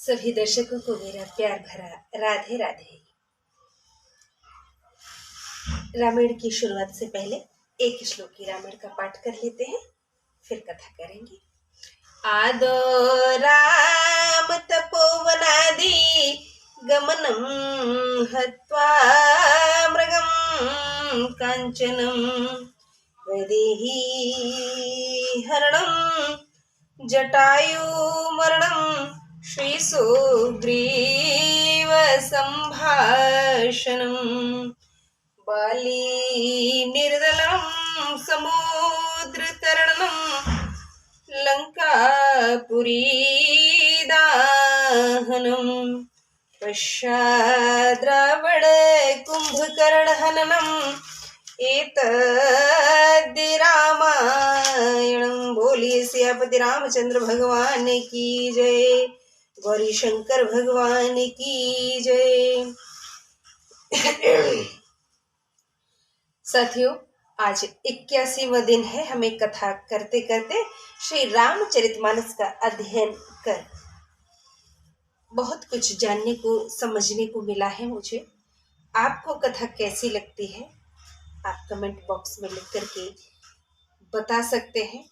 सभी दर्शकों को मेरा प्यार भरा राधे राधे। रामायण की शुरुआत से पहले एक श्लोक की रामायण का पाठ कर लेते हैं, फिर कथा करेंगे। आदो राम तपोवनादि गमनम हत्वा मृगम कांचनम वैदेही हरणम जटायु मरणम श्रीसुग्रीव संभाषणम बाली निर्दलम समुद्रतरणम लंकापुरी दाहनम पश्चाद्रावण कुंभकर्ण हननम एतद्दि रामायणम। बोलिए सियापति रामचंद्र भगवान की जय, गौरी शंकर भगवान की जय। साथियों, आज 81वां दिन है। हमें कथा करते करते श्री रामचरितमानस का अध्ययन कर बहुत कुछ जानने को समझने को मिला है मुझे। आपको कथा कैसी लगती है आप कमेंट बॉक्स में लिख करके बता सकते हैं,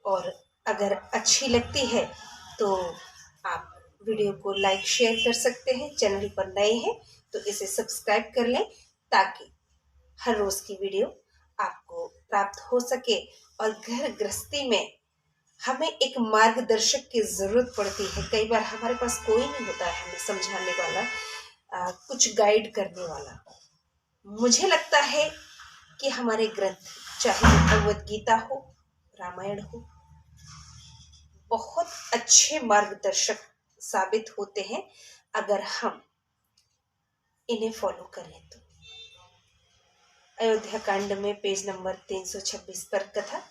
और अगर अच्छी लगती है तो आप वीडियो को लाइक शेयर कर सकते हैं। चैनल पर नए हैं तो इसे सब्सक्राइब कर लें ताकि हर रोज की वीडियो आपको प्राप्त हो सके। और घर गृहस्थी में हमें एक मार्गदर्शक की जरूरत पड़ती है। कई बार हमारे पास कोई नहीं होता है हमें समझाने वाला, कुछ गाइड करने वाला। मुझे लगता है कि हमारे ग्रंथ, चाहे भगवत गीता हो, रामायण हो, बहुत अच्छे मार्गदर्शक साबित होते हैं अगर हम इन्हें फॉलो करें तो। अयोध्या कांड में पेज नंबर 326 पर कथा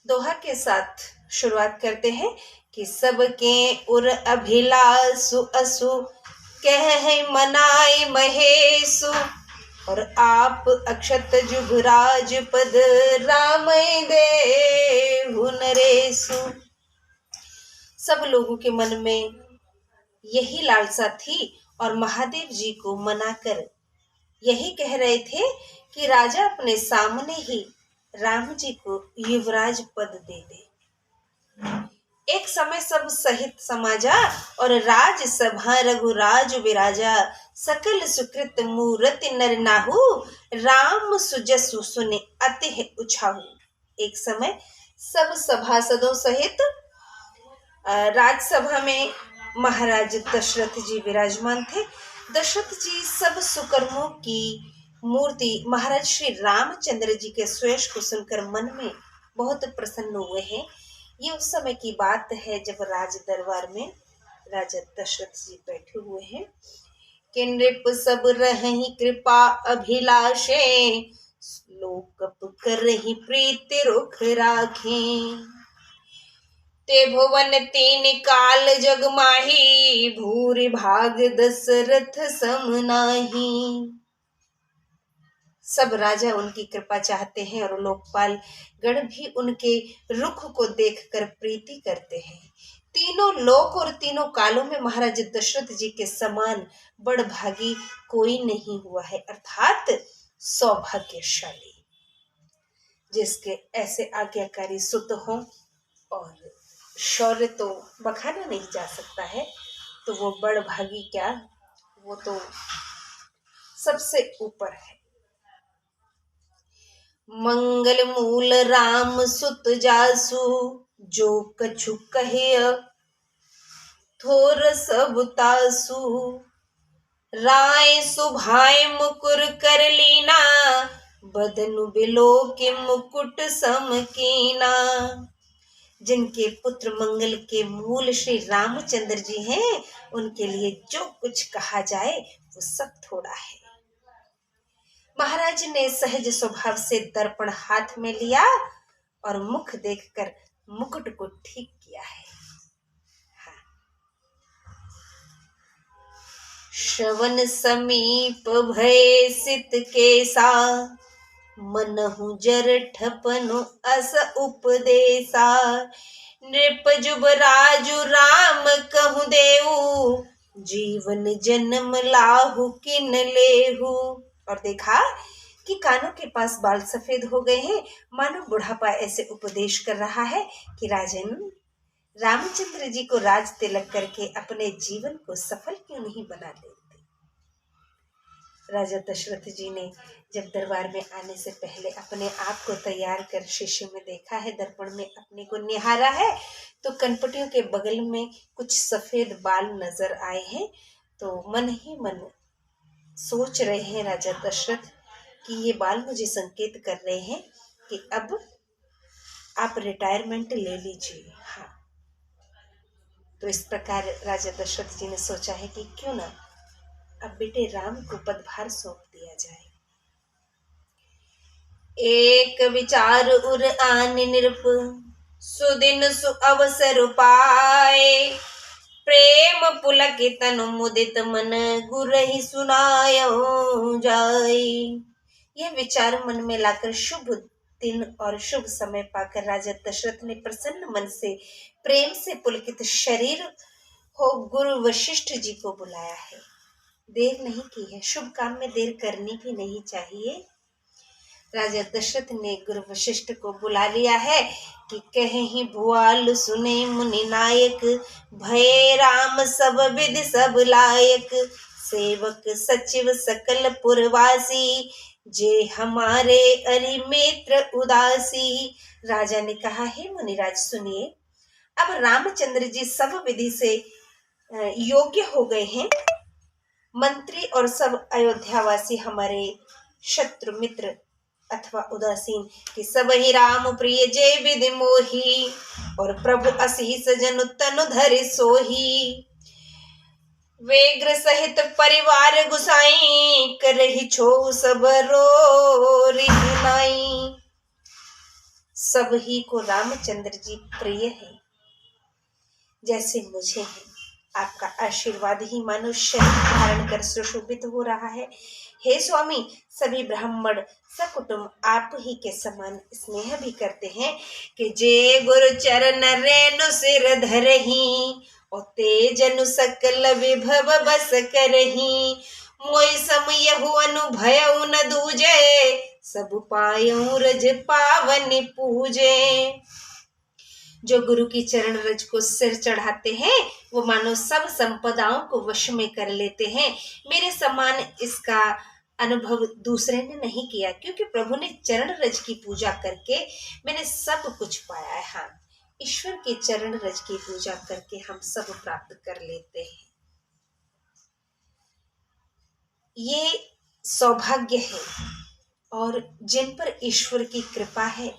दोहा के साथ शुरुआत करते हैं कि सबके उर अभिलाषु असु कह मनाई महेशु, और आप अक्षत जुगराज पद राम देहु नरेशु। सब लोगों के मन में यही लालसा थी और महादेव जी को मनाकर यही कह रहे थे कि राजा अपने सामने ही राम जी को युवराज पद दे दे। एक समय सब सहित समाजा और राज सभा रघुराज विराजा, सकल सुकृत मूरति नर नाहु राम सुजसु सुने अति उछाहु। एक समय सब सभासदों सहित राजसभा में महाराज दशरथ जी विराजमान थे। दशरथ जी सब सुकर्मों की मूर्ति महाराज श्री रामचंद्र जी के सुयश को सुनकर मन में बहुत प्रसन्न हुए हैं। ये उस समय की बात है जब राज दरबार में राजा दशरथ जी बैठे हुए हैं कि नृप सब रहि कृपा अभिलाषे, लोकप करहि प्रीति रुख राखें। ते भुवन तीन काल जग माही, भूरि भाग दशरथ सम नाही। सब राजा उनकी कृपा चाहते हैं और लोकपाल गण भी उनके रुख को देखकर प्रीति करते हैं। तीनों लोक और तीनों कालों में महाराज दशरथ जी के समान बड़भागी कोई नहीं हुआ है, अर्थात सौभाग्यशाली। जिसके ऐसे आज्ञाकारी सुत हो, और शौर्य तो बखाना नहीं जा सकता है, तो वो बड़भागी क्या, वो तो सबसे ऊपर है। मंगल मूल राम सुत जासु, जो कछु कहे थोर सब तासु। राय सुभाय मुकुर कर लीना, बदनु बिलो के मुकुट सम कीना। जिनके पुत्र मंगल के मूल श्री रामचंद्र जी हैं, उनके लिए जो कुछ कहा जाए वो सब थोड़ा है। महाराज ने सहज स्वभाव से दर्पण हाथ में लिया और मुख देखकर मुकुट को ठीक किया है। श्रवण समीप भय सित केसा, मनहु जर ठपनु अस उपदेसा। नृप जुब राजु राम कहूँ देऊ, जीवन जन्म लाहू किन लेहू। और देखा कि कानों के पास बाल सफेद हो गए हैं, मानो बुढ़ापा ऐसे उपदेश कर रहा है कि राजन, रामचंद्र जी को राज तिलक करके अपने जीवन को सफल क्यों नहीं बना लेते। राजा दशरथ जी ने जब दरबार में आने से पहले अपने आप को तैयार कर शीशे में देखा है, दर्पण में अपने को निहारा है, तो कनपटियों के बगल में कुछ सफेद बाल नजर आए हैं। तो मन ही मन सोच रहे हैं राजा दशरथ कि ये बाल मुझे संकेत कर रहे हैं कि अब आप रिटायरमेंट ले लीजिए। हाँ, तो इस प्रकार राजा दशरथ जी ने सोचा है कि क्यों ना अब बेटे राम को पदभार सौंप दिया जाए। एक विचार उर आन निरप, सुदिन सु अवसर पाए, प्रेम पुलकित तनु मुदित मन, गुरहि सुनायो जाए। यह विचार मन में लाकर शुभ दिन और शुभ समय पाकर राजा दशरथ ने प्रसन्न मन से प्रेम से पुलकित शरीर हो गुरु वशिष्ठ जी को बुलाया है। देर नहीं की है, शुभ काम में देर करनी भी नहीं चाहिए। राजा दशरथ ने गुरु वशिष्ठ को बुला लिया है कि कहीं भुआल सुने मुनि नायक, भय राम सब विधि सब लायक, सेवक सचिव सकल पुरवासी, जे हमारे अरि मित्र उदासी। राजा ने कहा, हे मुनिराज सुनिए, अब रामचंद्र जी सब विधि से योग्य हो गए हैं। मंत्री और सब अयोध्यावासी हमारे शत्रु मित्र अथवा उदासीन कि सब ही राम प्रिय जय विधि मोही, और प्रभु असीस जनु तनु धरि सोही, वेग्र सहित परिवार गुसाई, करहि छो सब रो रिहनाई। सब ही को रामचंद्र जी प्रिय है जैसे मुझे है। आपका आशीर्वाद ही मानो शरीर धारण कर सुशोभित हो रहा है। हे स्वामी, सभी ब्राह्मण सकुटुंब आप ही के समान स्नेह भी करते हैं कि जे गुरु चरण रेणु सिर धरही, और तेजनु सकल विभव बस करही, मोय समय अनुभव न दूजे, सब पायऊ रज पावन पूजे। जो गुरु की चरण रज को सिर चढ़ाते हैं वो मानो सब संपदाओं को वश में कर लेते हैं। मेरे समान इसका अनुभव दूसरे ने नहीं किया, क्योंकि प्रभु ने चरण रज की पूजा करके मैंने सब कुछ पाया है। हाँ, ईश्वर के चरण रज की पूजा करके हम सब प्राप्त कर लेते हैं। ये सौभाग्य है, और जिन पर ईश्वर की कृपा है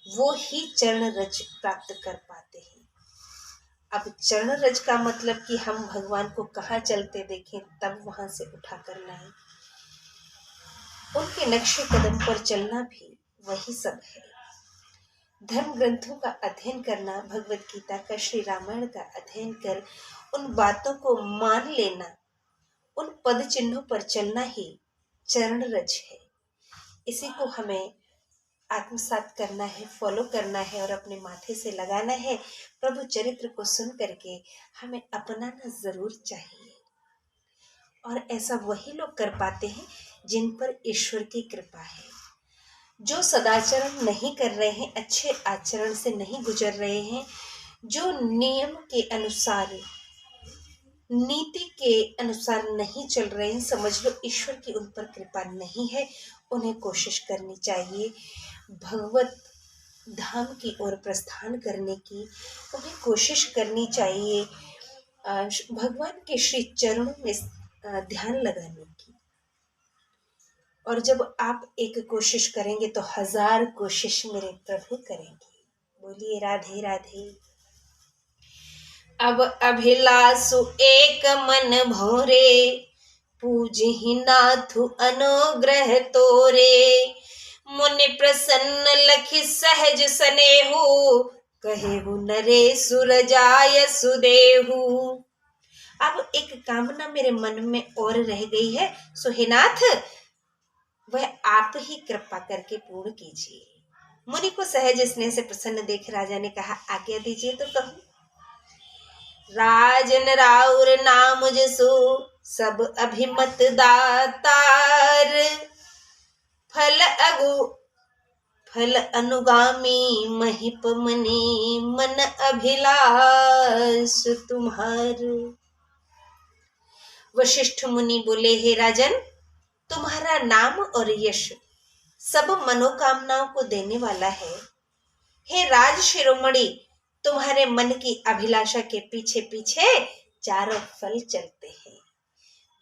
वो ही चरण रज प्राप्त कर पाते हैं। अब चरण रज का मतलब कि हम भगवान को कहाँ चलते देखें तब वहां से उठा कर लाएं। उनके नक्शे कदम पर चलना भी वही सब है। धर्म ग्रंथों का अध्ययन करना, भगवत गीता का, श्री रामायण का अध्ययन कर उन बातों को मान लेना, उन पद चिन्हों पर चलना ही चरण रज है। इसी को हमें आत्मसात करना है, फॉलो करना है और अपने माथे से लगाना है। प्रभु चरित्र को सुन करके हमें अपनाना जरूर चाहिए, और ऐसा वही लोग कर पाते हैं जिन पर ईश्वर की कृपा है। जो सदाचरण नहीं कर रहे हैं, अच्छे आचरण से नहीं गुजर रहे हैं, जो नियम के अनुसार, नीति के अनुसार नहीं चल रहे हैं, समझ लो ईश्वर की उन पर कृपा नहीं है। उन्हें कोशिश करनी चाहिए भगवत धाम की ओर प्रस्थान करने की। उन्हें कोशिश करनी चाहिए भगवान के श्री चरणों में ध्यान लगाने की। और जब आप एक कोशिश करेंगे तो 1000 कोशिश मेरे प्रभु करेंगे। बोलिए राधे राधे। अब अभिलाषु एक मन भोरे, पूजहि नाथु अनुग्रह तोरे, मुनि प्रसन्न लखि सहज सनेहु, कहेहु नरेसुर जाय सुदेहु। अब एक कामना मेरे मन में और रह गई है, सो हे नाथ वह आप ही कृपा करके पूर्ण कीजिए। मुनि को सहज स्नेह से प्रसन्न देख राजा ने कहा, आज्ञा दीजिए तो कहूं। राजन राउर नाम जसो सब अभिमत दातार। फल अनुगामी महिप मने मन अभिलाष तुम्हार। वशिष्ठ मुनि बोले, हे राजन, तुम्हारा नाम और यश सब मनोकामनाओं को देने वाला है। हे राज शिरोमणि, तुम्हारे मन की अभिलाषा के पीछे पीछे चारों फल चलते हैं।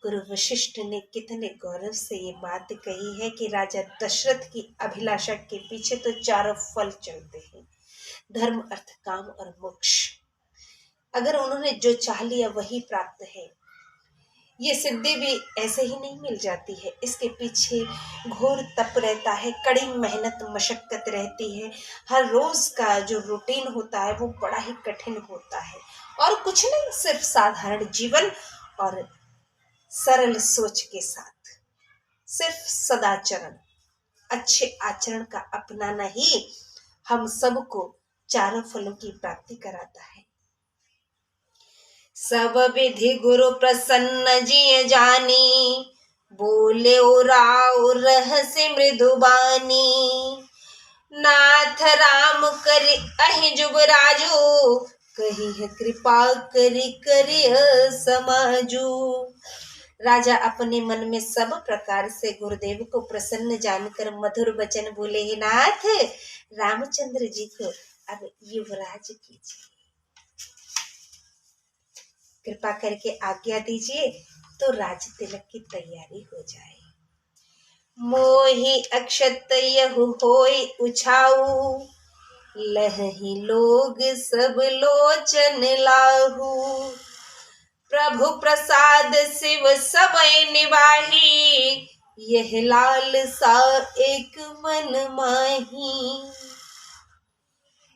गुरु वशिष्ठ ने कितने गौरव से ये बात कही है कि राजा दशरथ की अभिलाषा के पीछे तो चारों फल चलते हैं, धर्म, अर्थ, काम और मोक्ष। अगर उन्होंने जो चाह लिया वही प्राप्त है। ये सिद्धि भी ऐसे ही नहीं मिल जाती है, इसके पीछे घोर तप रहता है, कड़ी मेहनत मशक्कत रहती है। हर रोज का जो रूटीन होता है वो बड़ा ही कठिन होता है, और कुछ नहीं, सिर्फ साधारण जीवन और सरल सोच के साथ सिर्फ सदाचरण, अच्छे आचरण का अपनाना ही हम सबको चारों फलों की प्राप्ति कराता है। सब विधि गुरु प्रसन्न जिय जानी, बोले राव रहस्य मृदुबानी। नाथ राम करि अहि जुबराजू, कही है कृपा करि करि समाजू। राजा अपने मन में सब प्रकार से गुरुदेव को प्रसन्न जानकर मधुर वचन बोले, हे नाथ, रामचंद्र जी को अब युवराज कीजिए, कृपा करके आज्ञा दीजिए तो राज तिलक की तैयारी हो जाए। मोहि अक्षत यहु होय उछाऊ, लहहि लोग सब लोचन लाहू। प्रभु प्रसाद शिव सबय निवाही, यह लाल सा एक मन माही।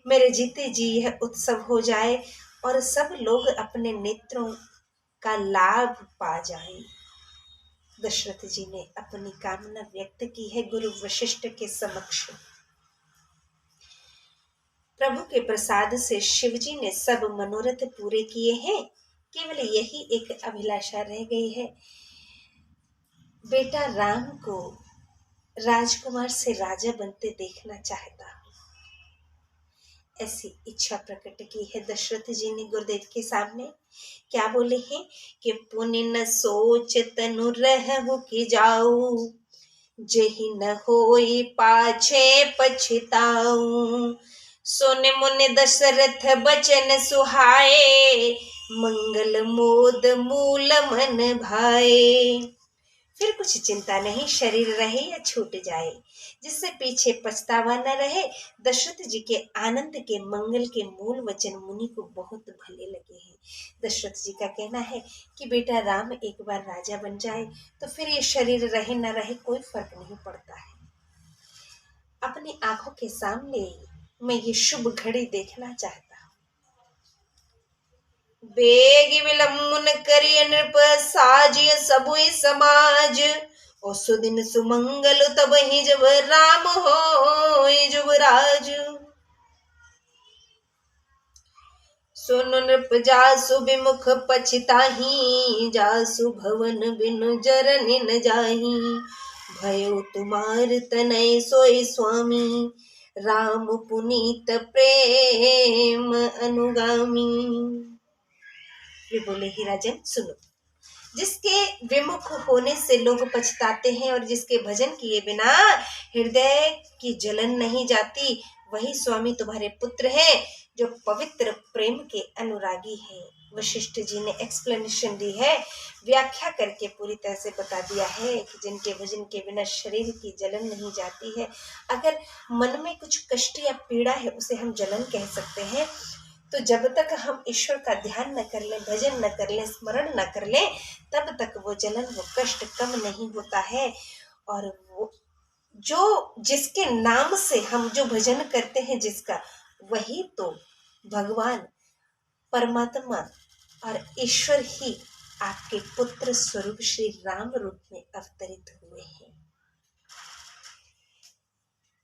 मेरे जीते जी यह उत्सव हो जाए और सब लोग अपने नेत्रों का लाभ पा जाएं। दशरथ जी ने अपनी कामना व्यक्त की है गुरु वशिष्ठ के समक्ष। प्रभु के प्रसाद से शिव जी ने सब मनोरथ पूरे किए हैं, केवल यही एक अभिलाषा रह गई है। बेटा राम को राजकुमार से राजा बनते देखना चाहता हूं, ऐसी इच्छा प्रकट की है दशरथ जी ने गुरुदेव के सामने। क्या बोले हैं कि पुण्य न सोच तनु रहु कि जाऊ, जेहि न होई पाछे पछताऊ। सोने मुने दशरथ बचन सुहाए, मंगल मोद मूल मन भाए। फिर कुछ चिंता नहीं, शरीर रहे या छूट जाए, जिससे पीछे पछतावा न रहे। दशरथ जी के आनंद के मंगल के मूल वचन मुनि को बहुत भले लगे हैं। दशरथ जी का कहना है कि बेटा राम एक बार राजा बन जाए तो फिर ये शरीर रहे न रहे कोई फर्क नहीं पड़ता है। अपनी आंखों के सामने मैं ये शुभ घड़ी देखना चाहता हूँ। बेग विलम्बन करिय नृप साजिय सबुई समाज, और सुदिन सुमंगल तब ही जब राम हो जुबराज। सुन नृप जासु विमुख पछताही, जासु भवन बिनु जरनि न जाही। भयो तुम्हार तनय सोई स्वामी, राम पुनीत प्रेम अनुगामी। वे बोले, ही राजन सुनो, जिसके विमुख होने से लोग पछताते हैं और जिसके भजन किए बिना हृदय की जलन नहीं जाती, वही स्वामी तुम्हारे पुत्र है जो पवित्र प्रेम के अनुरागी है। वशिष्ठ जी ने एक्सप्लेनेशन दी है, व्याख्या करके पूरी तरह से बता दिया है कि जिनके भजन के बिना शरीर की जलन नहीं जाती है। अगर मन में कुछ कष्ट या पीड़ा है उसे हम जलन कह सकते हैं। तो जब तक हम ईश्वर का ध्यान न कर लें, भजन न कर लें, स्मरण न कर लें, तब तक वो जलन, वो कष्ट कम नहीं होता है। और वो जो जिसके नाम से हम जो भजन करते हैं जिसका, वही तो भगवान परमात्मा और ईश्वर ही आपके पुत्र स्वरूप श्री राम रूप में अवतरित हुए हैं।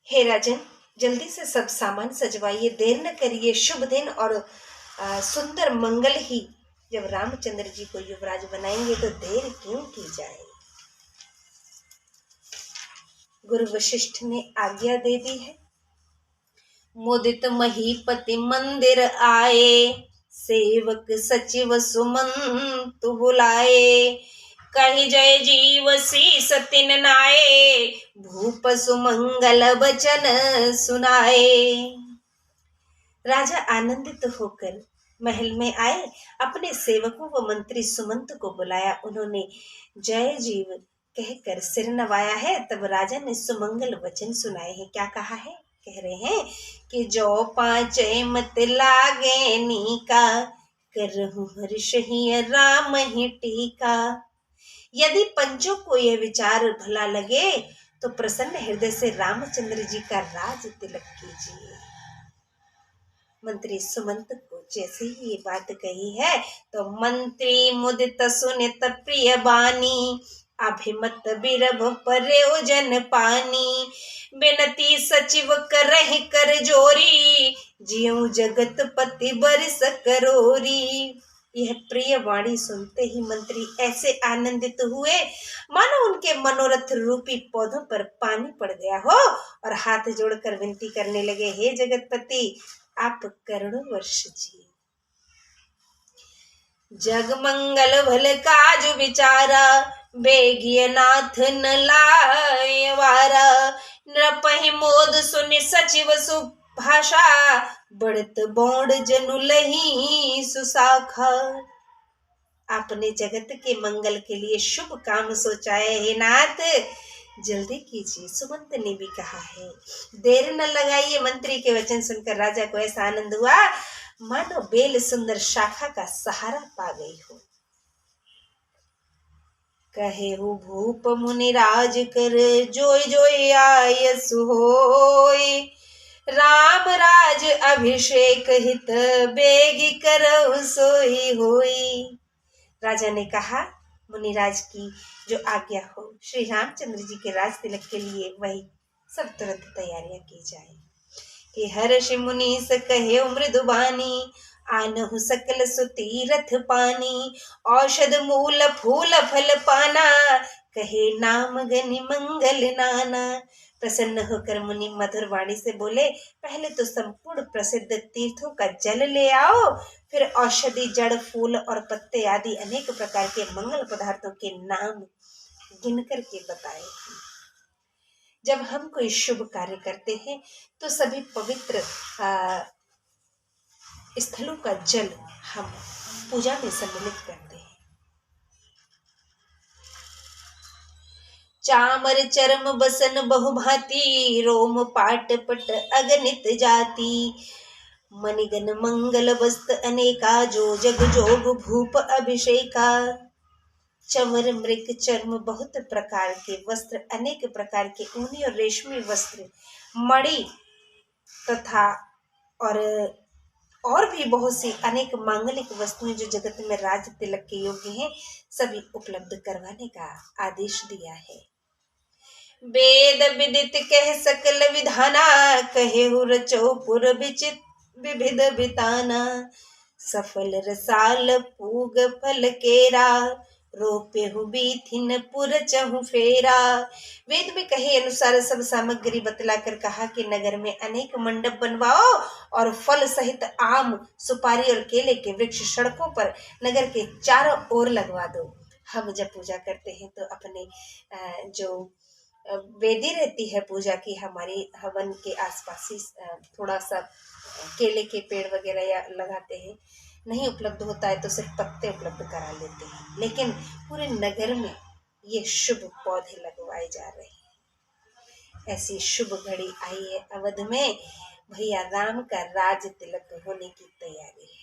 हे राजन, जल्दी से सब सामान सजवाइए, देर न करिए। शुभ दिन और सुंदर मंगल ही जब रामचंद्र जी को युवराज बनाएंगे तो देर क्यों की जाए। गुरु वशिष्ठ ने आज्ञा दे दी है। मुदित महीपति मंदिर आए, सेवक सचिव सुमंत बुलाए। कहि जय जीव शीस तिन नाये, भूप सुमंगल वचन सुनाए। राजा आनंदित होकर महल में आए, अपने सेवकों व मंत्री सुमंत को बुलाया। उन्होंने जय जीव कहकर सिर नवाया है। तब राजा ने सुमंगल वचन सुनाए हैं। क्या कहा है? कह रहे हैं कि जो पांचे मत लागे नीका, करहु हर्ष ही राम ही टीका। यदि पंचों को यह विचार भला लगे तो प्रसन्न हृदय से रामचंद्र जी का राज तिलक कीजिए। मंत्री सुमंत को जैसे ही ये बात कही है तो मंत्री मुदित सुनित प्रिय बानी, अभिमत बिरभ प्रयोजन पानी। बिनती सचिव करहि कर जोरी, जियो जगत पति बरिस करोरी। यह प्रिय वाणी सुनते ही मंत्री ऐसे आनंदित हुए मानो उनके मनोरथ रूपी पौधों पर पानी पड़ गया हो और हाथ जोड़कर विनती करने लगे, हे जगतपति आप करुण वर्ष जी। जग मंगल भल काज विचारा, बेगिय नाथ न लाय वारा। नृपहि मोद सुनि सचिव सुभाषा, बढ़त बौड़ जनु लही सुसाखा। आपने जगत के मंगल के लिए शुभ काम सोचा है, हे नाथ जल्दी कीजिए। सुमंत ने भी कहा है। देर न लगाइए। मंत्री के वचन सुनकर राजा को ऐसा आनंद हुआ मानो बेल सुंदर शाखा का सहारा पा गई हो। कहे हो भूप मुनि राज कर, जोय जोय आयसु होय। राम राज अभिषेक हित, बेगी करौ सोई होई। राजा ने कहा, मुनिराज की जो आज्ञा हो, श्री रामचंद्र जी के राज तिलक के लिए वही सब तुरंत तैयारियां की जाए। कि हर्ष मुनीस कहे मृदुबानी, आनहु सकल सुतीरथ पानी। औषध मूल फूल फल पाना, कहे नाम गनि मंगल नाना। प्रसन्न होकर मुनि मधुर वाणी से बोले, पहले तो संपूर्ण प्रसिद्ध तीर्थों का जल ले आओ, फिर औषधि जड़ फूल और पत्ते आदि अनेक प्रकार के मंगल पदार्थों के नाम गिन करके बताए। जब हम कोई शुभ कार्य करते हैं तो सभी पवित्र स्थलों का जल हम पूजा में सम्मिलित करते हैं। चामर चरम बसन बहुभांति, रोम पाट पट अगणित जाति। मणिगन मंगल वस्त्र अनेका, जो जग जोग भूप अभिषेका। चमर मृग चर्म बहुत प्रकार के वस्त्र, अनेक प्रकार के ऊनी और रेशमी वस्त्र, मणि तथा और भी बहुत सी अनेक मांगलिक वस्तुएं जो जगत में राज तिलक के योग्य हैं, सभी उपलब्ध करवाने का आदेश दिया है। वेद विदित कह सकल विधाना, कहे रचो पुर विचित विविध बिताना। सफल रसाल पूग फल केरा, रोपे बीथिन पुर चहु फेरा। वेद में कहे अनुसार सब सामग्री बतलाकर कहा कि नगर में अनेक मंडप बनवाओ और फल सहित आम, सुपारी और केले के वृक्ष सड़कों पर नगर के चारों ओर लगवा दो। हम जब पूजा करते हैं तो अपने जो वेदी रहती है पूजा की, हमारी हवन के आसपास ही थोड़ा सा केले के पेड़ वगैरह या लगाते हैं। नहीं उपलब्ध होता है तो सिर्फ पत्ते उपलब्ध करा लेते हैं, लेकिन पूरे नगर में ये शुभ पौधे लगवाए जा रहे हैं। ऐसी शुभ घड़ी आई है अवध में, भैया राम का राज तिलक होने की तैयारी है।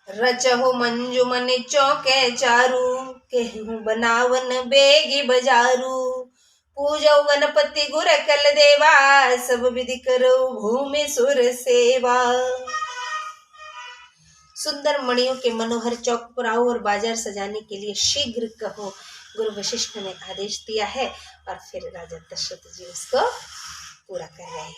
रचहु मंजुमन चौके चारू, केहू बनावन बेगी बजारू। पूजौ गणपति गुर कल देवा, सब विधि करो भूमि सुर सेवा। सुंदर मणियों के मनोहर चौक पुराओ और बाजार सजाने के लिए शीघ्र कहो, गुरु वशिष्ठ ने आदेश दिया है। और फिर राजा दशरथ जी उसको पूरा कर रहे हैं।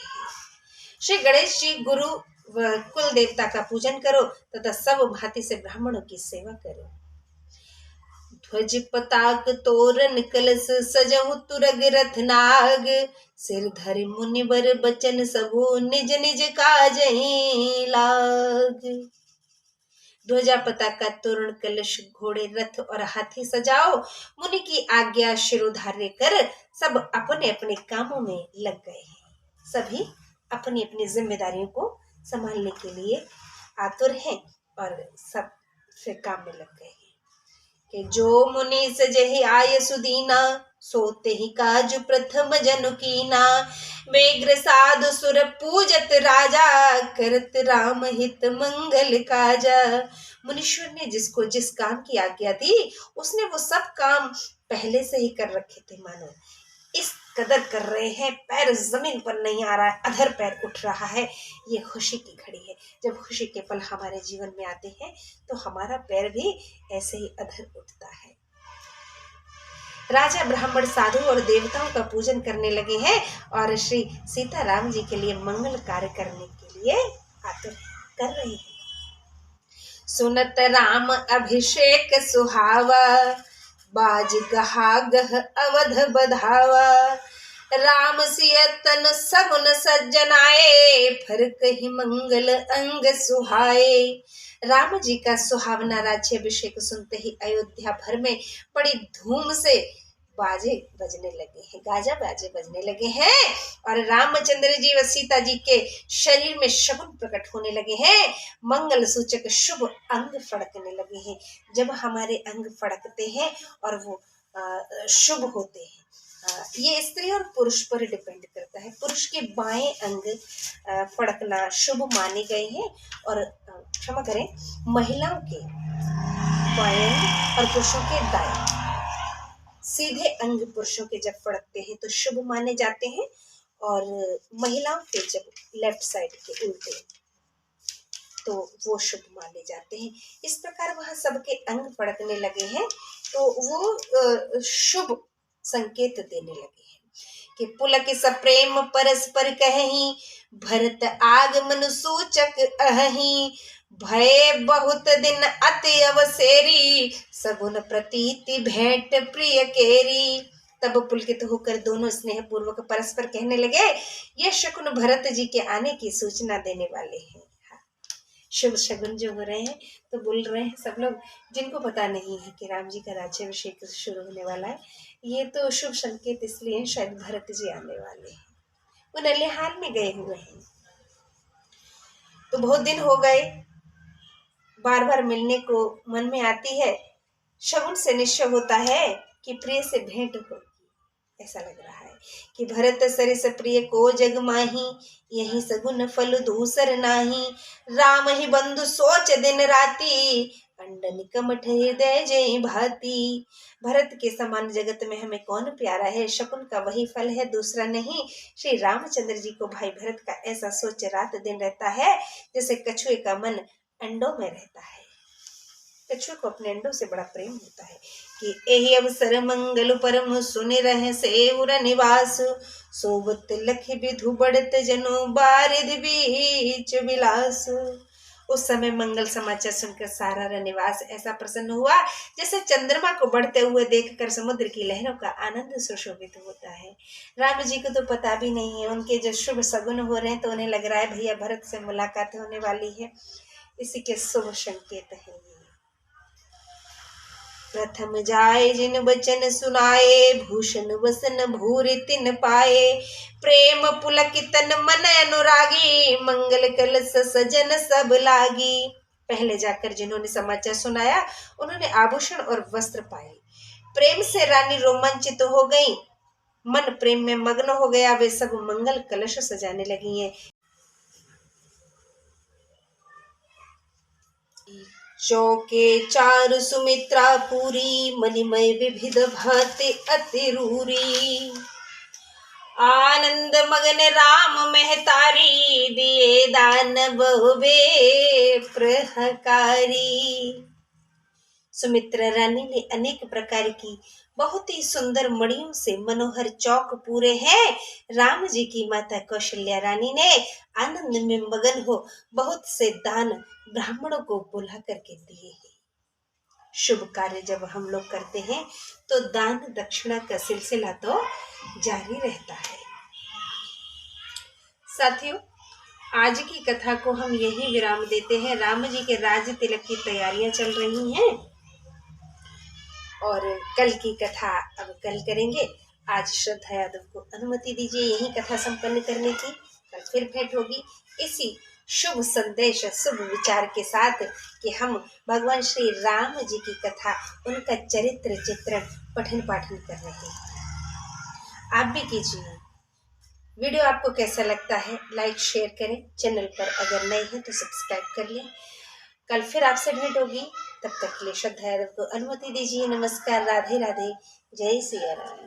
श्री गणेश जी गुरु वह कुल देवता का पूजन करो तथा सब भांति से ब्राह्मणों की सेवा करो। ध्वज पताक तोरण कलश सजहु तुरग रथ नाग, सिर धरि मुनिवर बचन सबो निज निज काजहि लाग। ध्वजा पताका तोरण कलश घोड़े रथ और हाथी सजाओ, मुनि की आज्ञा शिरोधार्य कर सब अपने अपने कामों में लग गए हैं। सभी अपनी अपनी जिम्मेदारियों को संभालने के लिए आतुर हैं और सब फिर काम में लग गए हैं कि जो मुनि सजहि आय सुदीना, सोते ही काज प्रथम जनु कीना। वेग्र साधु सुर पूजत राजा, करत राम हित मंगल काजा। मुनीश्वर ने जिसको जिस काम की आज्ञा दी उसने वो सब काम पहले से ही कर रखे थे। मानो इस कदर कर रहे हैं, पैर जमीन पर नहीं आ रहा है, अधर पैर उठ रहा है। ये खुशी की घड़ी है। जब खुशी के पल हमारे जीवन में आते हैं तो हमारा पैर भी ऐसे ही अधर उठता है। राजा ब्राह्मण साधु और देवताओं का पूजन करने लगे हैं और श्री सीताराम जी के लिए मंगल कार्य करने के लिए आतुर कर रहे हैं। सुनत राम अभिषेक सुहावा, बाज गहा गह अवध बधावा। राम सिय तन सगुन सज्जनाए, फरक ही मंगल अंग सुहाए। राम जी का सुहावना राज्याभिषेक सुनते ही अयोध्या भर में बड़ी धूम से बाजे बजने लगे हैं, गाजा बाजे बजने लगे हैं और रामचंद्र जी व सीता जी के शरीर में शगुन प्रकट होने लगे हैं। मंगल सूचक शुभ अंग फड़कने लगे हैं। जब हमारे अंग फड़कते हैं और वो शुभ होते हैं, ये स्त्री और पुरुष पर डिपेंड करता है। पुरुष के बाएं अंग फड़कना शुभ माने गए हैं और क्षमा करें, महिलाओं के बाएं और पुरुषों के दाएं सीधे अंग पुरुषों के जब फड़कते हैं तो शुभ माने जाते हैं और महिलाओं के जब लेफ्ट साइड के उल्टे तो वो शुभ माने जाते हैं। इस प्रकार वहां सबके अंग फड़कने लगे हैं तो वो शुभ संकेत देने लगे हैं कि पुलक सप्रेम परस्पर कहीं, भरत आगमन सूचक अहि। भय बहुत दिन अति अवसेरी, सगुन प्रतीति भेंट प्रिय केरी। तब पुलकित होकर दोनों स्नेह पूर्वक परस्पर कहने लगे, ये शकुन भरत जी के आने की सूचना देने वाले हैं। शुभ शगुन जो हो रहे हैं तो बोल रहे हैं सब लोग, जिनको पता नहीं है कि राम जी का राज्याभिषेक शुरू होने वाला है। ये तो शुभ संकेत इसलिए शायद भरत जी आने वाले हैं, वो नलिहाल में गए हुए हैं। तो बहुत दिन हो गए, बार बार मिलने को मन में आती है। शगुन से निश्चय होता है कि प्रिय से भेंट होगी। ऐसा लग रहा है कि भरत सरिस प्रिय को जग माही, यही सगुन फल दूसर नाही। राम ही बंधु सोच दिन राती, अंडन कमठ हृदय जय भाती। भरत के समान जगत में हमें कौन प्यारा है, शकुन का वही फल है, दूसरा नहीं। श्री रामचंद्र जी को भाई भरत का ऐसा सोच रात दिन रहता है जैसे कछुए का मन अंडों में रहता है। कछुए को अपने अंडों से बड़ा प्रेम होता है कि एहि अवसर मंगल परम सुनि रहे सेउर निवास। सोबत लख विधु बढ़त जनो बारिध बीच विलास। उस समय मंगल समाचार सुनकर सारा रनिवास ऐसा प्रसन्न हुआ जैसे चंद्रमा को बढ़ते हुए देखकर समुद्र की लहरों का आनंद सुशोभित होता है। राम जी को तो पता भी नहीं है, उनके जो शुभ सगुन हो रहे हैं तो उन्हें लग रहा है भैया भरत से मुलाकात होने वाली है। इसी के शुभ संकेत है ये। प्रथम जाए जिन बचन सुनाए, भूषण वसन भूरि तिन पाए। प्रेम पुलकितन मन अनुरागी, मंगल कलश सजन सब लागी। पहले जाकर जिन्होंने समाचार सुनाया उन्होंने आभूषण और वस्त्र पाए। प्रेम से रानी रोमांचित हो गई, मन प्रेम में मग्न हो गया। वे सब मंगल कलश सजाने लगी हैं। चौके चारु सुमित्रा पूरी, मणिमय विविध भांति अति रूरी। आनंद मगन राम महतारी, दिए दान बहुबे प्रहकारी। सुमित्रा रानी ने अनेक प्रकार की बहुत ही सुंदर मणियों से मनोहर चौक पूरे हैं। राम जी की माता कौशल्या रानी ने आनंद में मगन हो बहुत से दान ब्राह्मणों को बुला करके दिए हैं। शुभ कार्य जब हम लोग करते हैं तो दान दक्षिणा का सिलसिला तो जारी रहता है। साथियों, आज की कथा को हम यही विराम देते हैं। राम जी के राज तिलक की तैयारियां चल रही हैं और कल की कथा अब कल करेंगे। आज श्रद्धा यादव को अनुमति दीजिए यही कथा संपन्न करने की। कल फिर भेंट होगी इसी शुभ संदेश, शुभ विचार के साथ कि हम भगवान श्री राम जी की कथा, उनका चरित्र चित्रण पठन पाठन कर रहे हैं। आप भी कीजिए। वीडियो आपको कैसा लगता है लाइक शेयर करें। चैनल पर अगर नए हैं तो सब्सक्राइब कर लें। कल फिर आपसे भेंट होगी। तब तक के लिए श्रद्धा यादव को अनुमति दीजिए। नमस्कार, राधे राधे, जय सिया राम।